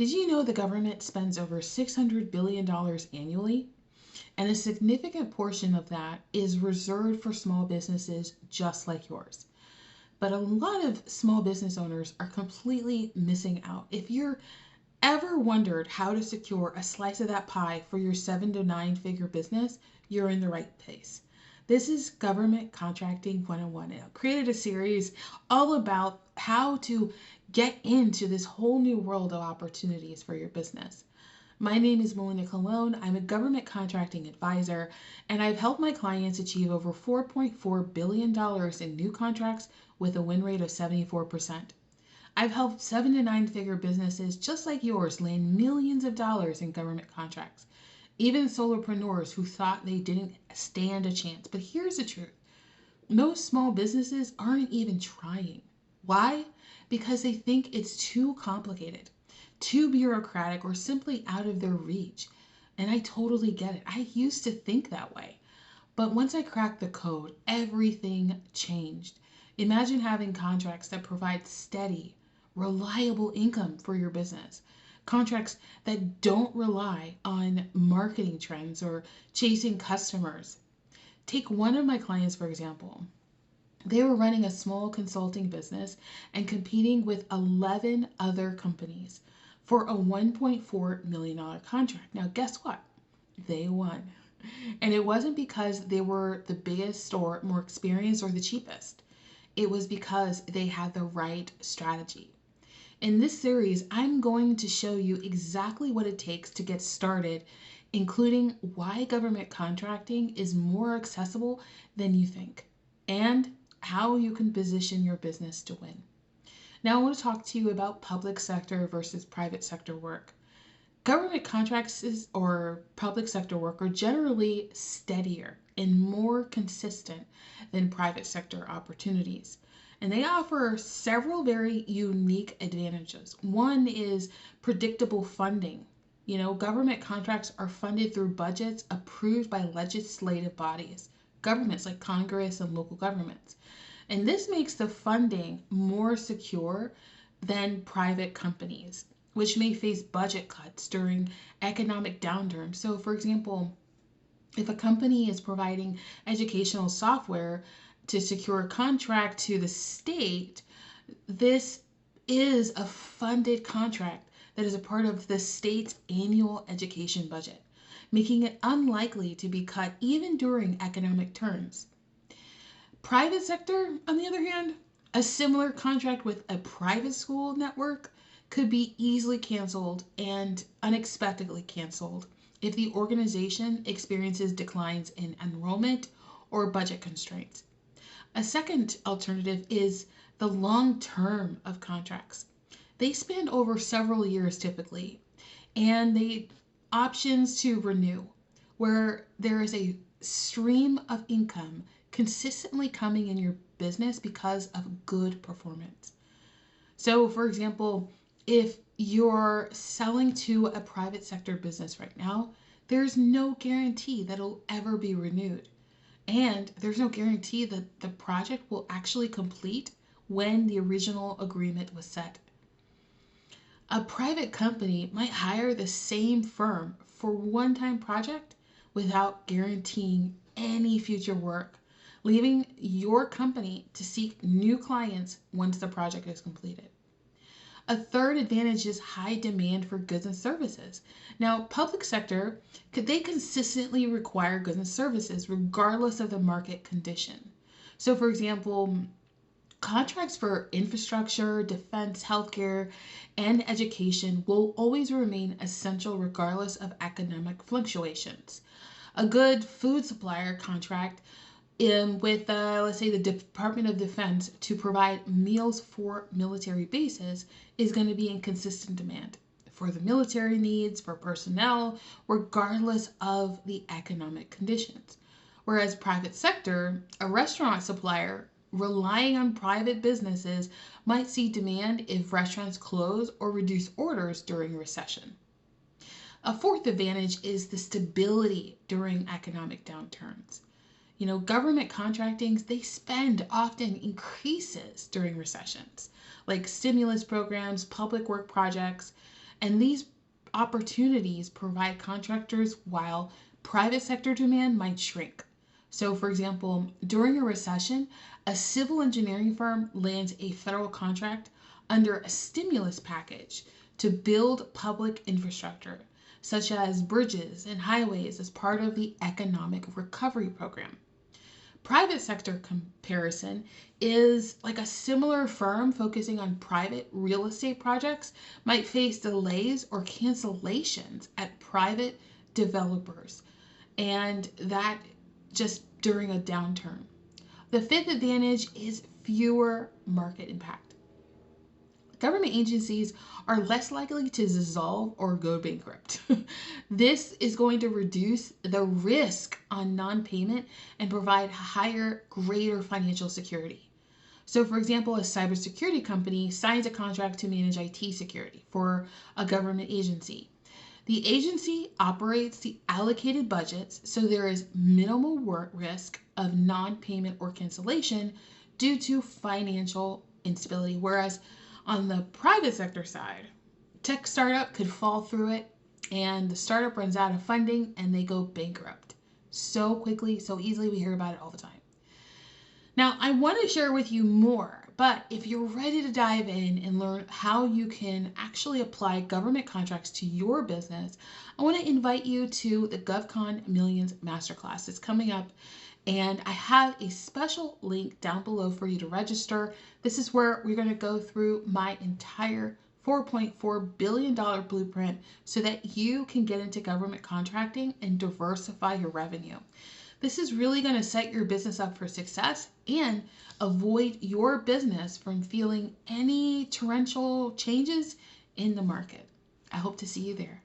Did you know the government spends over $600 billion annually? And a significant portion of that is reserved for small businesses just like yours. But a lot of small business owners are completely missing out. If you're ever wondered how to secure a slice of that pie for your 7 to 9 figure business, you're in the right place. This is Government Contracting 101. I created a series all about how to get into this whole new world of opportunities for your business. My name is Melinda 𝐘𝐨𝐿. I'm a government contracting advisor, and I've helped my clients achieve over $4.4 billion in new contracts with a win rate of 74%. I've helped 7 to 9 figure businesses just like yours land millions of dollars in government contracts. Even solopreneurs who thought they didn't stand a chance. But here's the truth. Most small businesses aren't even trying. Why? Because they think it's too complicated, too bureaucratic, or simply out of their reach. And I totally get it. I used to think that way. But once I cracked the code, everything changed. Imagine having contracts that provide steady, reliable income for your business. Contracts that don't rely on marketing trends or chasing customers. Take one of my clients, for example. They were running a small consulting business and competing with 11 other companies for a $1.4 million contract. Now, guess what? They won. And it wasn't because they were the biggest or more experienced or the cheapest. It was because they had the right strategy. In this series, I'm going to show you exactly what it takes to get started, including why government contracting is more accessible than you think, and how you can position your business to win. Now, I want to talk to you about public sector versus private sector work. Government contracts or public sector work are generally steadier and more consistent than private sector opportunities. And they offer several very unique advantages. One is predictable funding. Government contracts are funded through budgets approved by legislative bodies, governments like Congress and local governments. And this makes the funding more secure than private companies, which may face budget cuts during economic downturns. So, for example, if a company is providing educational software to secure a contract to the state, this is a funded contract that is a part of the state's annual education budget, making it unlikely to be cut even during economic turns. Private sector, on the other hand, a similar contract with a private school network could be easily canceled and unexpectedly canceled if the organization experiences declines in enrollment or budget constraints. A second alternative is the long term of contracts. They span over several years typically, and they options to renew, where there is a stream of income consistently coming in your business because of good performance. So, for example, if you're selling to a private sector business right now, there's no guarantee that it'll ever be renewed. And there's no guarantee that the project will actually complete when the original agreement was set. A private company might hire the same firm for one-time project without guaranteeing any future work, leaving your company to seek new clients once the project is completed. A third advantage is high demand for goods and services. Now, public sector, they consistently require goods and services regardless of the market condition. So, for example, contracts for infrastructure, defense, healthcare, and education will always remain essential regardless of economic fluctuations. A good food supplier contract with, let's say, the Department of Defense to provide meals for military bases is going to be in consistent demand for the military needs, for personnel, regardless of the economic conditions. Whereas private sector, a restaurant supplier relying on private businesses might see demand if restaurants close or reduce orders during recession. A fourth advantage is the stability during economic downturns. Government contracting, they spend often increases during recessions, like stimulus programs, public work projects, And these opportunities provide contractors while private sector demand might shrink. So, for example, during a recession, a civil engineering firm lands a federal contract under a stimulus package to build public infrastructure, such as bridges and highways, as part of the economic recovery program. Private sector comparison is like a similar firm focusing on private real estate projects might face delays or cancellations at private developers, and that just during a downturn. The fifth advantage is fewer market impact. Government agencies are less likely to dissolve or go bankrupt. This is going to reduce the risk on non-payment and provide higher, greater financial security. So, for example, a cybersecurity company signs a contract to manage IT security for a government agency. The agency operates the allocated budgets, so there is minimal risk of non-payment or cancellation due to financial instability, whereas on the private sector side, tech startup could fall through it and the startup runs out of funding and they go bankrupt so quickly, so easily. We hear about it all the time. Now, I want to share with you more, but if you're ready to dive in and learn how you can actually apply government contracts to your business, I want to invite you to the GovCon Millions Masterclass. It's coming up, and I have a special link down below for you to register. This is where we're going to go through my entire $4.4 billion blueprint so that you can get into government contracting and diversify your revenue. This is really going to set your business up for success and avoid your business from feeling any torrential changes in the market. I hope to see you there.